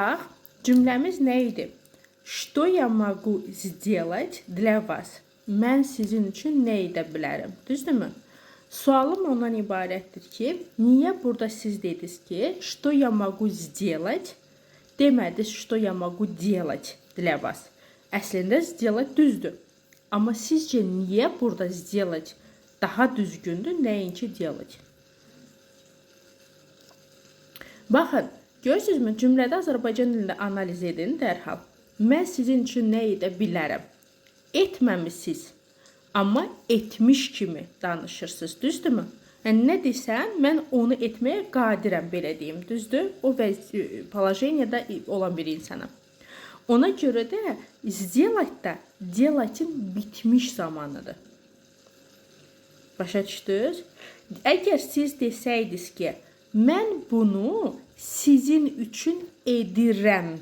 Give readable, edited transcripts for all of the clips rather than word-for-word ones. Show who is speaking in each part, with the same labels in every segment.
Speaker 1: Bax, cümləmiz nə idi? Что я могу сделать для вас? Mən sizin üçün nə edə bilərəm? Düzdürmü? Sualım ondan ibarətdir ki, niyə burada siz dediniz ki, что я могу сделать? Demədiniz, что я могу делать для вас. Əslində сделать düzdür. Amma sizcə niyə burada сделать daha düzgündür, nəinki делать? Baxın, görürsünüzmü? Cümlədə Azərbaycan dilində analiz edin dərhal. Mən sizin üçün nə edə bilərəm? Etməmisiniz, amma etmiş kimi danışırsınız, düzdürmü? Yəni, nə desəm, mən onu etməyə qadirəm, belə deyim, düzdür? O polojeniyada olan bir insanam. Ona görə də сделать da делать-in bitmiş zamanıdır. Başa düşdünüz? Əgər siz desəydiniz ki, mən bunu sizin üçün edirəm,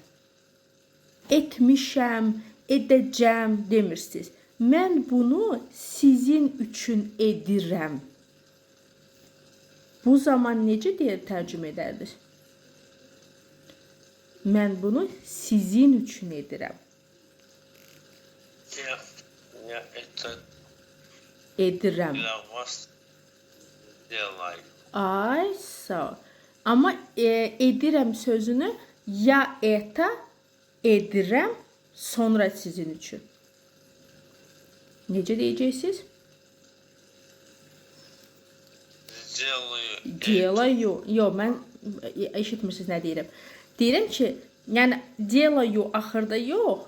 Speaker 1: etmişəm, edəcəm demirsiniz. Mən bunu sizin üçün edirəm. Bu zaman necə deyə tərcümə edərdiniz? Mən bunu sizin üçün edirəm.
Speaker 2: Я это
Speaker 1: Edirəm.
Speaker 2: для вас делаю.
Speaker 1: Ay, sağ ol. Amma edirəm sözünü ya eta edirəm sonra sizin üçün. Necə deyəcəksiniz?
Speaker 2: Делаю.
Speaker 1: Делаю. Yox, mən eşitmirsiniz nə deyirəm. Deyirəm ki, yəni делаю axırda yox,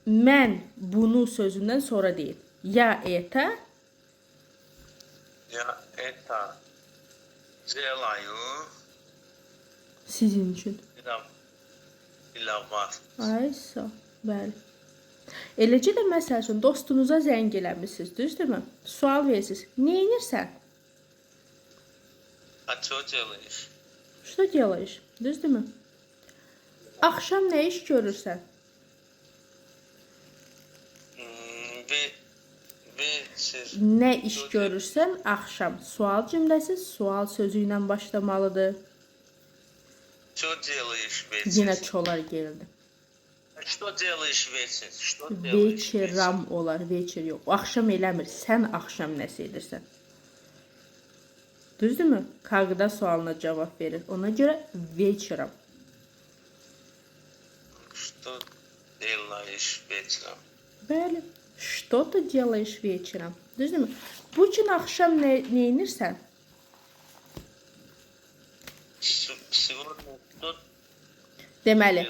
Speaker 1: mən bunu sözündən sonra deyil. Ya eta
Speaker 2: Я это делаю
Speaker 1: sizin üçün.
Speaker 2: для вас.
Speaker 1: Ay, sağ ol. Bəli. Eləcə də məsəl üçün dostunuza zəng eləmisiniz, düzdürmü? Sual verirsiniz. Nə edirsən?
Speaker 2: А что делаешь?
Speaker 1: Что делаешь? Düzdürmü? Axşam nə iş görürsən?
Speaker 2: Вечер.
Speaker 1: Nə iş görürsən axşam? Sual cümləsi sual sözü ilə başlamalıdır.
Speaker 2: Что делаешь вечер?
Speaker 1: Yenə çolar gəldi.
Speaker 2: Что делаешь вечер? Что делаешь вечер?
Speaker 1: Veçeram olar, veçer yox. Axşam eləmir. Sən axşam nəsə edirsən? Düzdürmü? Kağıda sualına cavab verir. Ona görə veçeram.
Speaker 2: Что делаешь вечером?
Speaker 1: Bəli. Что ты делаешь вечером? Düzdürmü? Bu gün axşam nə edirsən?
Speaker 2: Сегодня что
Speaker 1: Deməli,